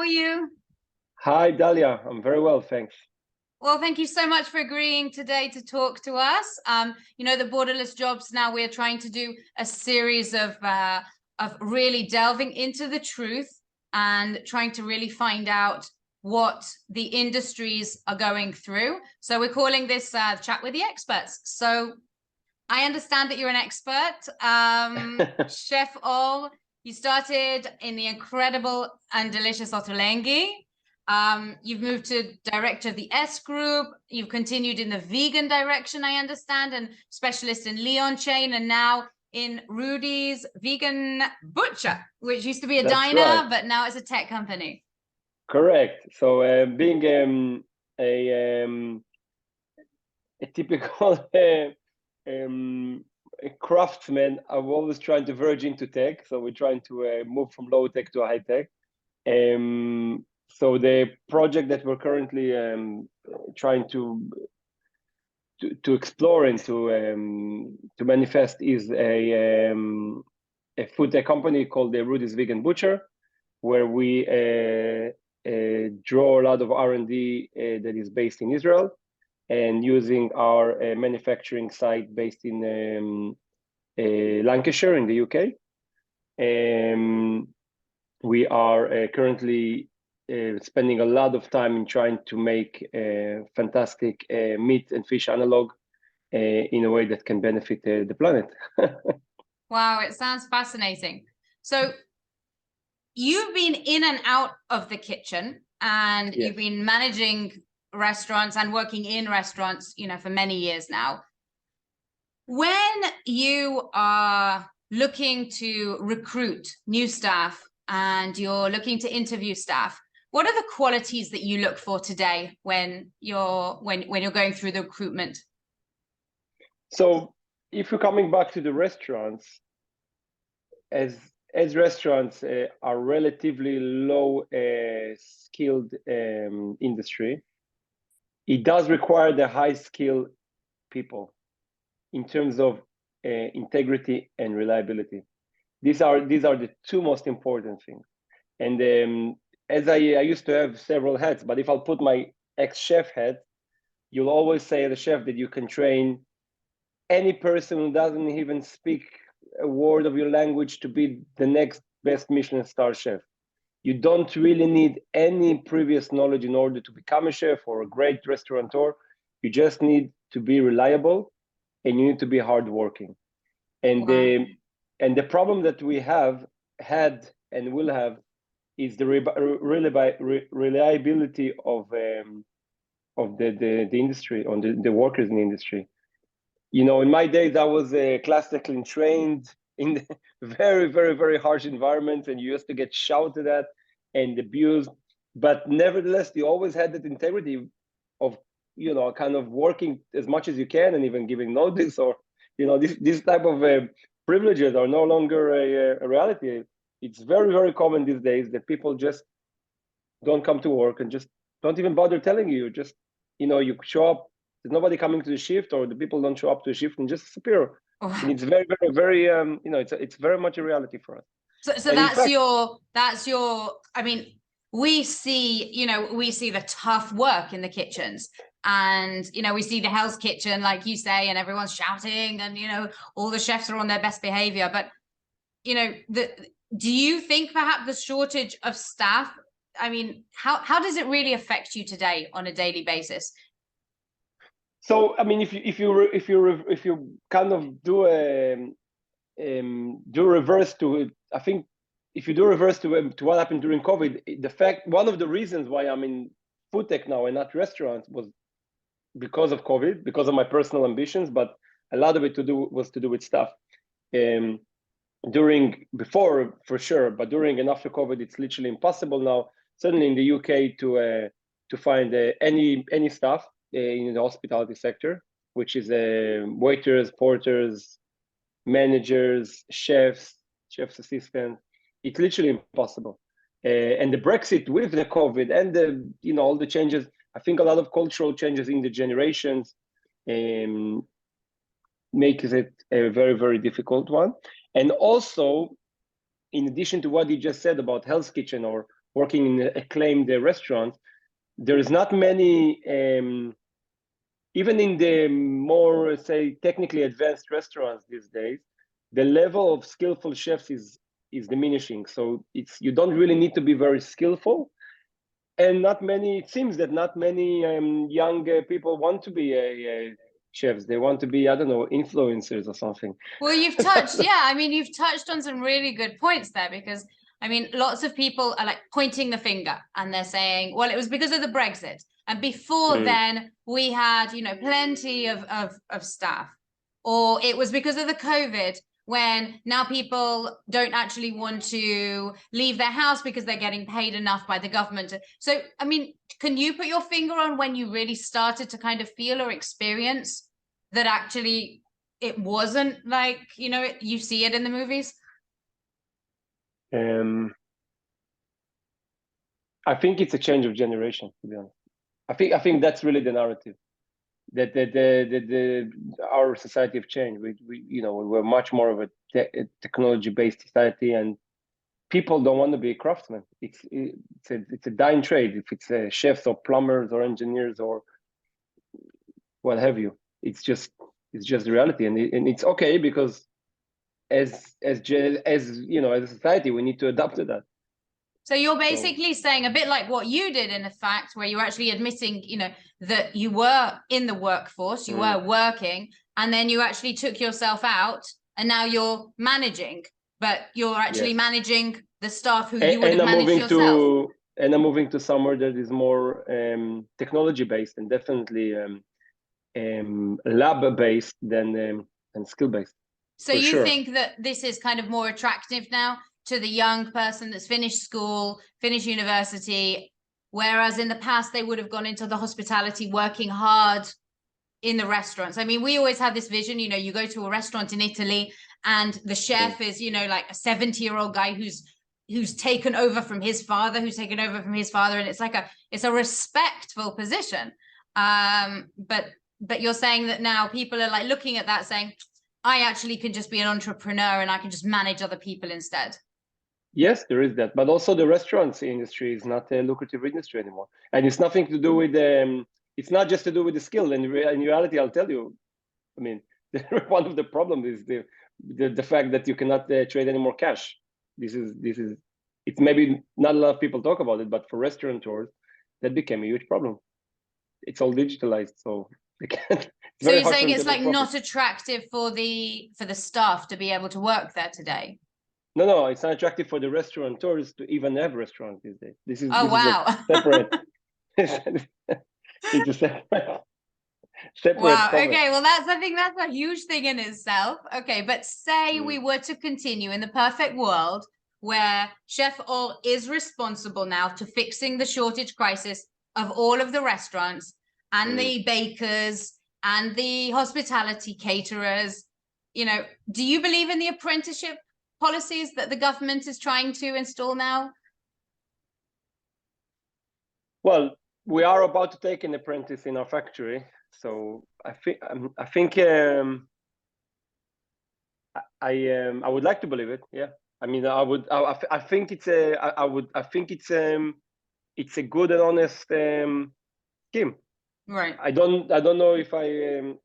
are you? Hi, Daliah. I'm very well, thanks. Well, thank you so much for agreeing today to talk to us. The Borderless Jobs, now we're trying to do a series of really delving into the truth and trying to really find out what the industries are going through. So we're calling this Chat with the Experts. So I understand that you're an expert. Chef Ol, you started in the incredible and delicious Ottolenghi. You've moved to director of the S Group. You've continued in the vegan direction, I understand, and specialist in Leon chain, and now in Rudys Vegan Butcher, which used to be a diner, right. But now it's a tech company. Correct. So being a typical a craftsman, I'm always trying to verge into tech. So we're trying to move from low tech to high tech. So the project that we're currently trying to explore and to manifest is a food tech company called the Rudys Vegan Butcher, where we draw a lot of R&D that is based in Israel, and using our manufacturing site based in Lancashire in the UK. We are currently spending a lot of time in trying to make fantastic meat and fish analog in a way that can benefit the planet. Wow, it sounds fascinating. So you've been in and out of the kitchen, and Yes. You've been managing restaurants and working in restaurants, for many years now. When you are looking to recruit new staff and you're looking to interview staff, what are the qualities that you look for today when you're going through the recruitment? So if you're coming back to the restaurants, as restaurants are relatively low skilled industry, it does require the high skilled people in terms of integrity and reliability. These are the two most important things. And as I used to have several hats, but if I'll put my ex-chef hat, you'll always say as a chef that you can train any person who doesn't even speak a word of your language to be the next best Michelin star chef. You don't really need any previous knowledge in order to become a chef or a great restaurateur. You just need to be reliable, and you need to be hardworking. And Wow. The problem that we have had and will have is the reliability of the industry, on the workers in the industry. In my days, I was classically trained in very, very, very harsh environments, and you used to get shouted at and abused. But nevertheless, you always had that integrity of, kind of working as much as you can and even giving notice, or, this type of privileges are no longer a reality. It's very, very common these days that people just don't come to work and just don't even bother telling you. Just, you show up, there's nobody coming to the shift, or the people don't show up to the shift and just disappear. Oh. And it's very, very, very, it's very much a reality for us. So that's your, I mean, we see the tough work in the kitchens, and, we see the Hell's Kitchen, like you say, and everyone's shouting, and, all the chefs are on their best behavior. But, do you think perhaps the shortage of staff, I mean, how does it really affect you today on a daily basis? So, I mean, if you kind of do reverse to it, I think if you do reverse to what happened during COVID, one of the reasons why I'm in food tech now and not restaurants was because of COVID, because of my personal ambitions, but a lot of it was to do with staff. Before for sure, but during and after COVID, it's literally impossible now. Certainly in the UK to find any staff in the hospitality sector, which is waiters, porters, managers, chefs assistants. It's literally impossible. And the Brexit with the COVID and all the changes, I think a lot of cultural changes in the generations makes it a very, very difficult one. And also, in addition to what you just said about Hell's Kitchen or working in acclaimed restaurants, there is not many, even in the more, say, technically advanced restaurants these days, the level of skillful chefs is diminishing. So you don't really need to be very skillful. And it seems that not many young people want to be chefs. They want to be, I don't know, influencers or something. Well, you've touched, yeah, I mean, you've touched on some really good points there, because I mean, lots of people are like pointing the finger and they're saying, well, it was because of the Brexit. And before then, we had, you know, plenty of staff. Or it was because of the COVID, when now people don't actually want to leave their house because they're getting paid enough by the government. So, I mean, can you put your finger on when you really started to kind of feel or experience that actually it wasn't like, you know, you see it in the movies? I think it's a change of generation, to be honest. I think that's really the narrative, that our society have changed. We you know, we're much more of a technology-based society, and people don't want to be a craftsman. It's a dying trade. If it's chefs or plumbers or engineers or what have you, it's just the reality, and it's okay, because as you know, as a society, we need to adapt to that. So you're basically saying a bit like what you did, in effect, where you're actually admitting, you know, that you were in the workforce, you were working, and then you actually took yourself out, and now you're managing, but you're actually managing the staff who you would have managed yourself. And I'm moving to somewhere that is more technology based, and definitely lab based than and skill based. So you think that this is kind of more attractive now to the young person that's finished school, finished university, whereas in the past they would have gone into the hospitality, working hard in the restaurants? I mean, we always have this vision, you know, you go to a restaurant in Italy and the chef is, you know, like a 70-year-old guy who's taken over from his father, and it's a respectful position. But you're saying that now people are like looking at that saying, I actually can just be an entrepreneur and I can just manage other people instead. Yes, there is that, but also the restaurants industry is not a lucrative industry anymore, and it's nothing to do with it's not just to do with the skill. And in reality, I'll tell you, I mean, one of the problems is the fact that you cannot trade any more cash. This is it's maybe not a lot of people talk about it, but for restaurateurs, that became a huge problem. It's all digitalized, so they can't. So you're saying it's like not attractive for the staff to be able to work there today? No, it's not attractive for the restaurateurs to even have restaurants these days. This is wow. Separate. It's a separate wow. Problem. Okay, well, I think that's a huge thing in itself. Okay, but say we were to continue in the perfect world where Chef Or is responsible now to fixing the shortage crisis of all of the restaurants and the bakers and the hospitality caterers. You know, do you believe in the apprenticeship policies that the government is trying to install now? Well, we are about to take an apprentice in our factory, so I think I would like to believe it. Yeah, I mean, I think it's a good and honest scheme. Right. I don't know if I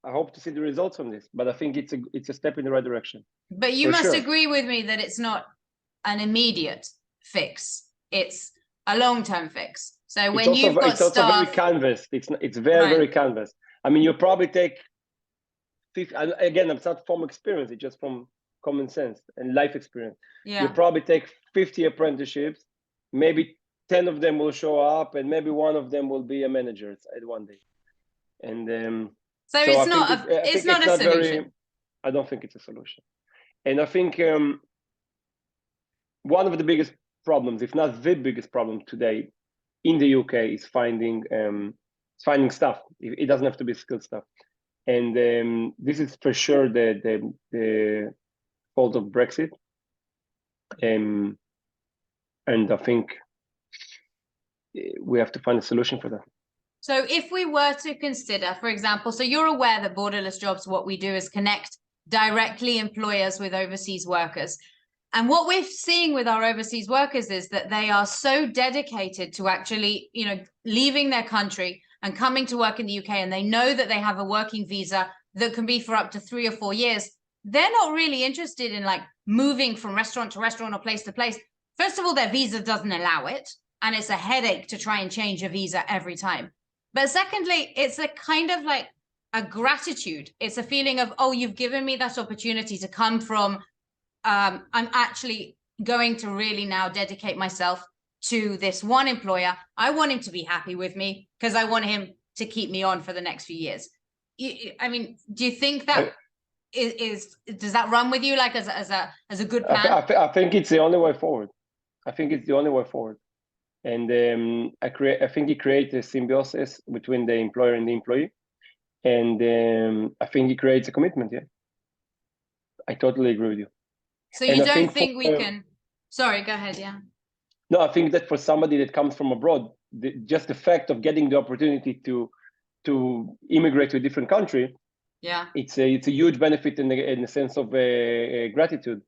hope to see the results from this, but I think it's a step in the right direction. But you must agree with me that it's not an immediate fix; it's a long-term fix. So when you've got staff, it's also very canvassed. It's very canvassed. I mean, you probably take 50, again, it's not from experience; it's just from common sense and life experience. You probably take 50 apprenticeships, maybe 10 of them will show up, and maybe one of them will be a manager at one day. And so it's not a solution. I don't think it's a solution. And I think one of the biggest problems, if not the biggest problem today in the UK, is finding staff. It doesn't have to be skilled staff. And this is for sure the fault of Brexit. And I think we have to find a solution for that. So if we were to consider, for example, so you're aware that Borderless Jobs, what we do is connect directly employers with overseas workers. And what we're seeing with our overseas workers is that they are so dedicated to actually, you know, leaving their country and coming to work in the UK, and they know that they have a working visa that can be for up to 3 or 4 years. They're not really interested in like moving from restaurant to restaurant or place to place. First of all, their visa doesn't allow it, and it's a headache to try and change a visa every time. But secondly, it's a kind of like a gratitude. It's a feeling of, oh, you've given me that opportunity to come from, I'm actually going to really now dedicate myself to this one employer. I want him to be happy with me because I want him to keep me on for the next few years. I mean, do you think that does that run with you like as a good plan? I think it's the only way forward. I think it's the only way forward. And I think it creates a symbiosis between the employer and the employee. And I think it creates a commitment. Yeah, I totally agree with you. So you don't think we can? Sorry, go ahead. Yeah. No, I think that for somebody that comes from abroad, just the fact of getting the opportunity to immigrate to a different country, yeah, it's a huge benefit in the sense of gratitude.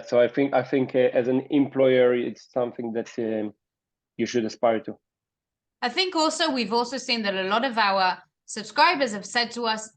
So I think as an employer, it's something that you should aspire to. I think also we've also seen that a lot of our subscribers have said to us,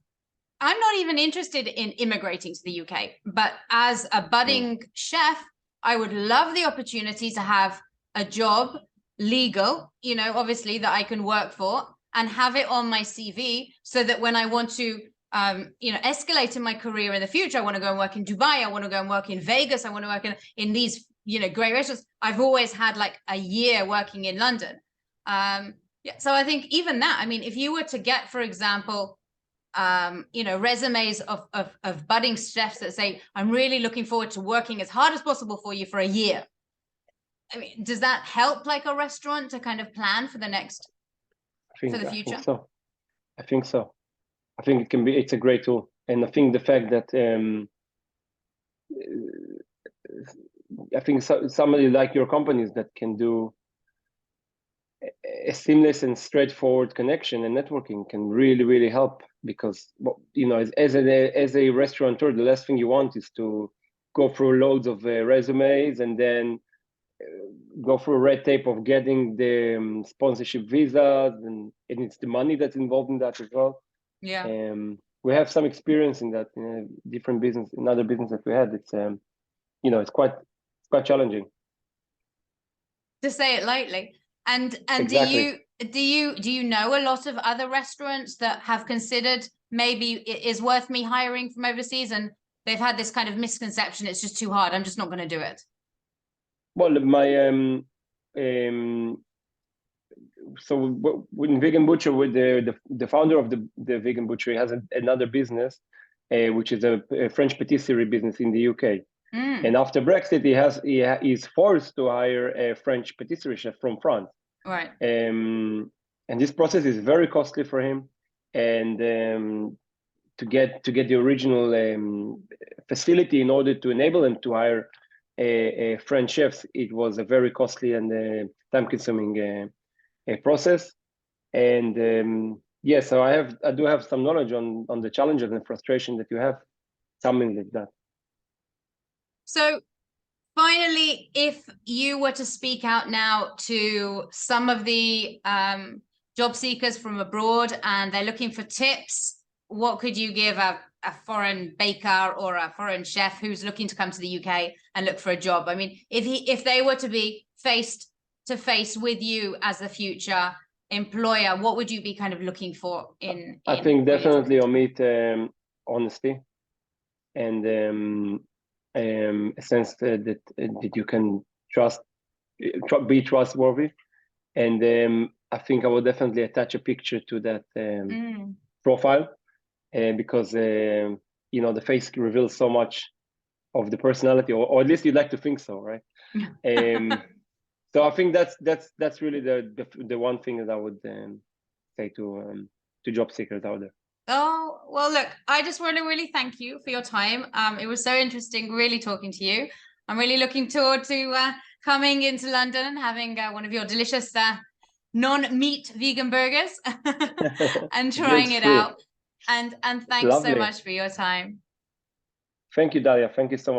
I'm not even interested in immigrating to the UK, but as a budding chef, I would love the opportunity to have a job, legal, you know, obviously that I can work for and have it on my CV so that when I want to, you know, escalate in my career in the future, I want to go and work in Dubai, I want to go and work in Vegas, I want to work in these, you know, great restaurants. I've always had like a year working in London. Yeah, so I think even that, I mean, if you were to get, for example, you know, resumes of budding chefs that say, I'm really looking forward to working as hard as possible for you for a year. I mean, does that help like a restaurant to kind of plan for the next, for the future? I think so. I think it's a great tool. And I think the fact that I think somebody like your companies that can do a seamless and straightforward connection and networking can really, really help, because, you know, as a restaurateur, the last thing you want is to go through loads of resumes and then go through red tape of getting the sponsorship visas, and it's the money that's involved in that as well. Yeah. We have some experience in that in a different business, in other business that we had. It's you know, it's quite challenging, to say it lightly. And exactly. do you know a lot of other restaurants that have considered maybe it is worth me hiring from overseas, and they've had this kind of misconception, it's just too hard, I'm just not going to do it? Well, my so in Vegan Butcher, with the founder of the Vegan Butcher has another business, which is a French patisserie business in the UK. And after Brexit, he is forced to hire a French patisserie chef from France. Right. And this process is very costly for him. And to get the original facility in order to enable them to hire a French chefs, it was a very costly and time-consuming process. And yeah, so I do have some knowledge on the challenges and frustration that you have, something like that. So finally, if you were to speak out now to some of the job seekers from abroad and they're looking for tips, what could you give a foreign baker or a foreign chef who's looking to come to the UK and look for a job? I mean, if they were to be face to face with you as the future employer, what would you be kind of looking for in I think definitely, Omid, honesty, and a sense that you can be trustworthy. And I think I will definitely attach a picture to that profile, because you know, the face reveals so much of the personality, or at least you'd like to think so, right? So I think that's really the one thing that I would say to job seekers out there. Oh, well, look, I just want to really thank you for your time. It was so interesting really talking to you. I'm really looking forward to coming into London and having one of your delicious non-meat vegan burgers and trying it out. And thanks so much for your time. Thank you, Daliah. Thank you so much.